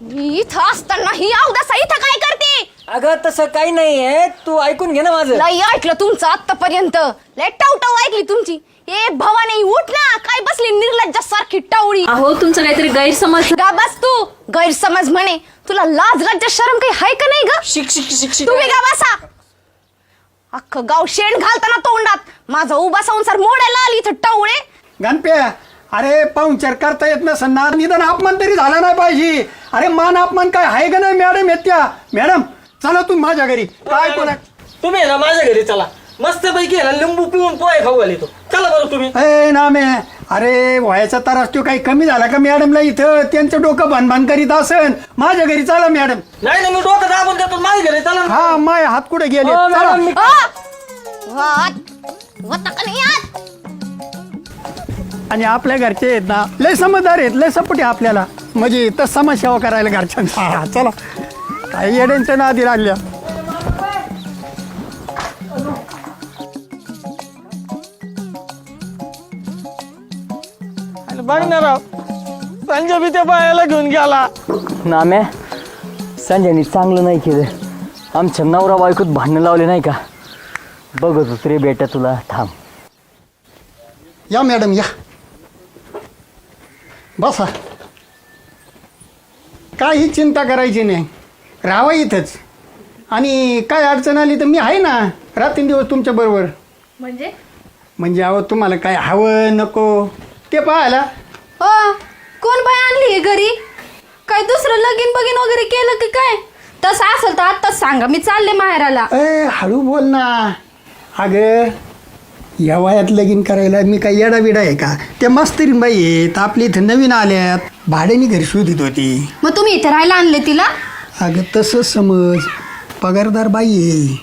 इथं असताना ही अवदासा इथं काय करते? अगं तसं काही नाहीये, तू ऐकून घे ना माझं. लई ऐकलं तुमचं आतापर्यंत. लय टावटाव ऐकली तुमची. ए भवानी उठ ना, काय बसली निर्लज्जासारखी टावळी. अहो तुमचं काहीतरी गैरसमज. गा बस तू. गैरसमज म्हणे. तुला लाज लज्जा शरम काही हाय का नाही ग? शिक तुम्ही गा बसा. अख्खं गाव शेण घालताना तोंडात. माझा उभा संसार मोडायला आली इथं टावळे. गणप्या, अरे पाहुणचार करता येत नसेल ना, निदान अपमान तरी झाला नाही पाहिजे. अरे मान अपमान काय आहे का नाही मॅडम? येत्या मॅडम चला तुम्ही माझ्या घरी. काय कोणा तुम्ही आहे ना माझ्या घरी चला, मस्त पैकी आहे ना लिंबू पिऊन पोहे खाऊ घाली तो. चला बरं तुम्ही. ए नामे, अरे व्हायचा त्रास तो काही कमी झाला का मॅडमला? इथं त्यांचं डोकं भानभान करीत असन. माझ्या घरी चला मॅडम. नाही मी डोकं दाबून देतो, माझ्या घरी चला. हा माय हात कुठे गेले? हो, चला. मॅडम, मी- वता का नाही आत? आणि आपल्या घरचे आहेत ना लय समजदार आहेत, लय सपोर्ट आहे आपल्याला. म्हणजे तर समाजसेवा करायला घरच्यांचा. हा, चला काही येड्यांच्या नादी लागल्या. बघ ना राव, संजय बी त्या बायाला घेऊन गेला. नाम्या, संजयनी चांगलं नाही केलं. आमच्या नवरा बायकोत भांडणं लावले नाही का? बघत होत रे बेटा तुला. थांब. या मॅडम या, बसा. काही चिंता करायची नाही, राहावा इथंच. आणि काय अडचण आली तर मी आहे ना रात्रंदिवस तुमच्या बरोबर. म्हणजे अहो तुम्हाला काय हवं नको ते पाहायला. कोण बाय आणली घरी? काय दुसरं लगीन बगीन वगैरे केलं की काय? तसं असेल तर आत्ताच सांगा, मी चालले माहेराला. हळू बोल ना. अगं या वयात लगीन करायला मी काय येडा बिडा आहे का? त्या मास्तरीन बाई आहेत आपल्या इथं नवीन आल्यात, भाड्याने घरी शोधित होती. मग तुम्ही इथे राहायला आणले तिला? अगं तसं समज, पगारदार बाई आहे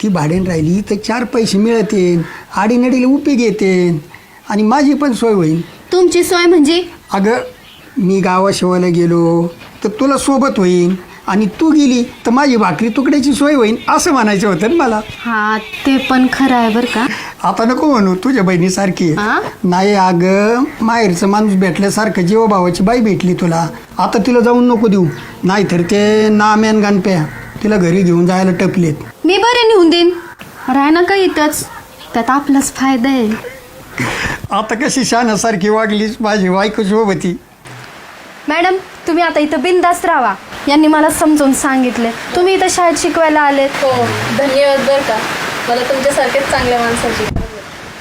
ती, भाड्याने राहिली तर 4 पैसे मिळतील, आडीनडीला उपयोग येते आणि माझी पण सोय होईल. तुमची सोय म्हणजे? अगं मी गावाशिवायला गेलो तर तुला सोबत होईन आणि तू गेली तर माझी भाकरी तुकड्याची सोय होईल असं म्हणायचं होतं ना मला. हा ते पण खरं आहे बरं का. आता नको म्हणू, तुझ्या बहिणीसारखी हा? नाही. अगं माहेरचं माणूस भेटल्यासारखं जीवभावाची बाई भेटली तुला. आता तिला जाऊन नको देऊ, नाहीतर ते नाम्यान गणप्या तिला घरी घेऊन जायला टपलेत. मी बरे नेऊन देईन, राह ना का इथंच, त्यात आपलाच फायदा आहे. आता कशी शानासारखी वागलीस माझी बायको सोबती. मॅडम तुम्ही आता इथं बिनधास्त राहा. यांनी मला समजून सांगितले. तुम्ही इथं शाळेत शिकवायला आलेत. हो धन्यवाद बरं का, मला तुमच्यासारखेच चांगल्या माणसाची.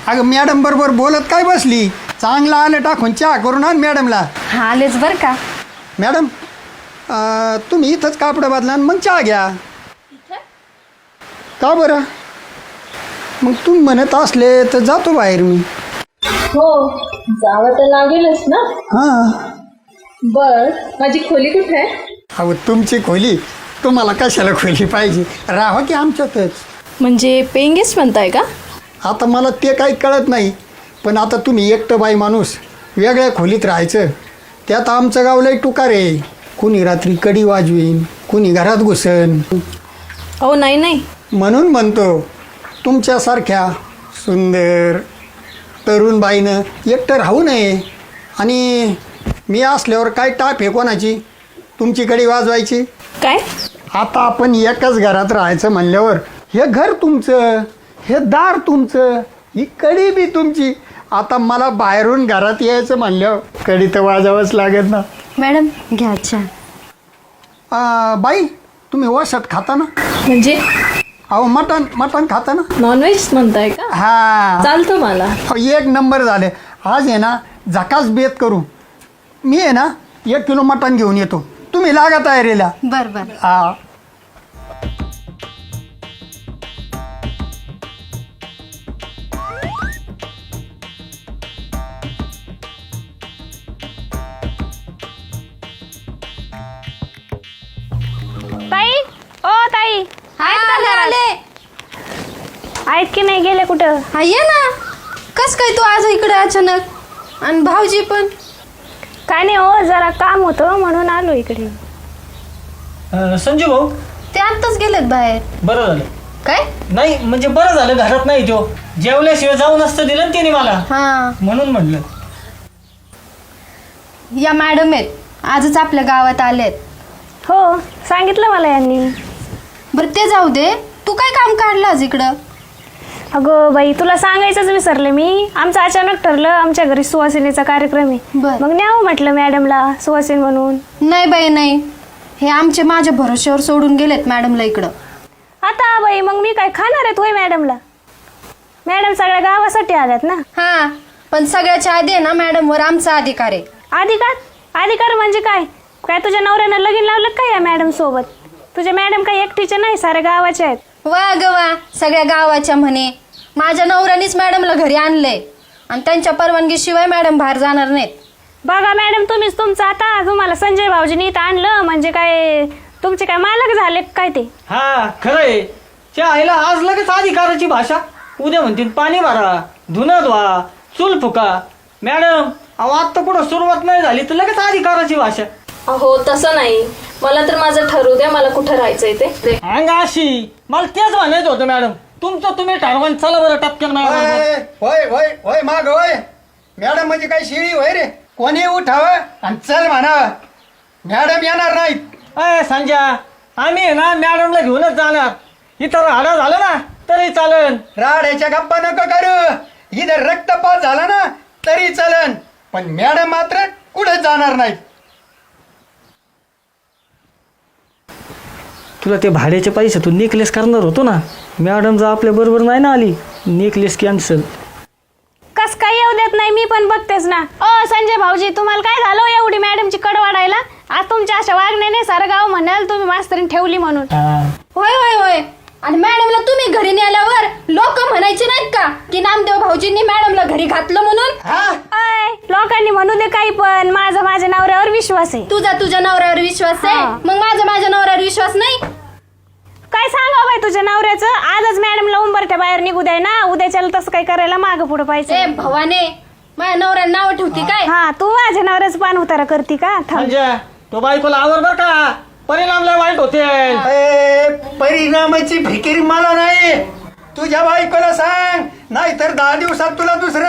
अगं मॅडम बरोबर बोलत काय बसली? चांगला आलं टाकून चहा करून आण मॅडमला. हा आलेच बरं का. मॅडम तुम्ही इथंच कापडं बदला आणि मग चहा घ्या. का बरं? मग तुम्ही म्हणत असले तर जातो बाहेर मी. हो जावं तर लागेलच ना. हां. बर माझी खोली कुठे आहे? अहो तुमची खोली तुम्हाला कशाला खोली पाहिजे? राहा की आमच्यातच. म्हणजे पेईंग गेस्ट म्हणताय का? आता मला ते काही कळत नाही, पण आता तुम्ही एकटं बाई माणूस वेगळ्या खोलीत राहायचं, त्यात आमचं गाव लई टुकार आहे. कुणी रात्री कडी वाजवीन, कुणी घरात घुसन. अहो नाही नाही, म्हणून म्हणतो तुमच्यासारख्या सुंदर तरुण बाईनं एकटं राहू नये. आणि मी असल्यावर काय टाप आहे कोणाची तुमची कडी वाजवायची? काय? आता आपण एकाच घरात राहायचं म्हणल्यावर हे घर तुमचं, हे दार तुमचं, ही कडी बी तुमची. आता मला बाहेरून घरात यायचं म्हणल्यावर कडी तर वाजवाच लागत ना. मॅडम घ्या चहा. बाई तुम्ही वसात खाता ना? म्हणजे अहो मटण खाता ना? नॉनव्हेज म्हणताय का? हा चालतं मला. एक नंबर झाले. आज आहे ना झकास बेत करू. मी आहे ना 1 किलो मटण घेऊन येतो, तुम्ही लागा तयारीला. बर बर. हा. ताई, ओ ताई, आले. आहेत की नाही गेले कुठं? हा ये ना. कस काय तू आज इकडे अचानक? आणि भाऊजी पण? काय नाही हो, जरा काम होतं म्हणून आलो इकडे. संजू भाऊ ते आत्ताच गेलेत बाहेर. बरं झालं. काय? नाही म्हणजे बरं झालं घरात नाही तो. जेवल्याशिवाय जाऊन असतं दिलं ना त्याने मला, हा म्हणून म्हटलं. या मॅडम आहेत, आजच आपल्या गावात आलेत. हो सांगितलं मला यांनी. बरं ते जाऊ दे, तू काय काम काढलं आज इकडं? अगं बाई तुला सांगायचंच विसरले मी. आमचं अचानक ठरलं आमच्या घरी सुवासिनीचा कार्यक्रम आहे. बरं. मग न्यावं म्हटलं मॅडमला सुवासिन म्हणून. नाही बाई नाही, हे आमचे माझ्या भरोश्यावर सोडून गेलेत मॅडमला इकडं. आता बाई मग मी काय खाणार आहे होय मॅडमला? मॅडम सगळ्या गावासाठी आल्यात ना. हा, पण सगळ्याच्या आधी आहे ना मॅडमवर आमचा अधिकार आहे. अधिकार? अधिकार म्हणजे काय? काय तुझ्या नवऱ्यानं लगीन लावलं काय या मॅडम सोबत? तुझ्या मॅडम काही एकटीच्या नाही, साऱ्या गावाच्या आहेत. वा ग वा, सगळ्या गावाच्या म्हणे. माझ्या नवऱ्यानेच मॅडमला घरी आणलंय आणि त्यांच्या परवानगीशिवाय मॅडम बाहेर जाणार नाहीत. बघा मॅडम तुम्हीच तुमचं आता तुम्हाला संजय भाऊजींनी इथं आणलं म्हणजे काय तुमचे काय मालक झाले काय ते? हा खरंय. त्या आईला आज लगेच अधिकाराची भाषा. उद्या म्हणतील पाणी भरा, धुणं धुवा, चूल फुका. मॅडम अहो आता कुठं सुरुवात नाही झाली तर लगेच अधिकाराची भाषा. अहो तसं नाही, मला तर माझं ठरवू द्या मला कुठं राहायचंय ते. अंगाशी मला तेच म्हणायचं होतं मॅडम. तुमचं तुम्ही ठरवा. चला बरं टपक्यान मॅडम. होय होय होय माग होय. मॅडम म्हणजे काय शिळी होय रे? कोणी उठावं आणि चल म्हणावं. मॅडम येणार नाहीत. अय संजय, आम्ही ना मॅडमला घेऊनच जाणार. इथं राडा झालं ना तरी चालन. राड्याच्या गप्पा नको करू. इथं रक्तपात झाला ना तरी चलन, पण मॅडम मात्र कुठे जाणार नाहीत. तुला ते भाड्याच्या पैशातून नेकलेस करणार होतो ना, मॅडम जर आपल्या बरोबर नाही ना आली, नेकलेस कॅन्सल. कस काय येऊ देत नाही, मी पण बघतेच ना. ओ संजय भाऊजी तुम्हाला काय झालं एवढी मॅडमची कड वाढायला? आज तुमच्या अशा वागण्याने सारं गाव म्हणाल तुम्ही मास्तरीन ठेवली म्हणून. होय होय होय. आणि मॅडमला तुम्ही घरी नेल्यावर लोक म्हणायचे नाहीत का की नामदेव भाऊजींनी मॅडमला घरी घातलं म्हणून? अय, लोकांनी म्हणू दे काही पण माझा माझ्या नवऱ्यावर विश्वास आहे. तुझ्या नवऱ्यावर विश्वास आहे, हा. मग माझ्या नवऱ्यावर विश्वास नाही? काय सांगावं बाई तुझ्या नवऱ्याचं? आजच मॅडमला उंबरठ्या बाहेर निघू द्याय ना, उद्याच्याला तसं काय करायला मागं पुढं ए पाहिजे. भवाने, माझ्या नवऱ्याला नाव ठेवती काय? हा तू माझ्या नवऱ्याचं पान उतारा करती का? थांब. संजय तो बायकोला आवर बर का, परिणाम लय वाईट होते. परिणामाची फिकीर मला नाही. तुझ्या बायकोला सांग, नाहीतर 10 दिवसात तुला दुसरं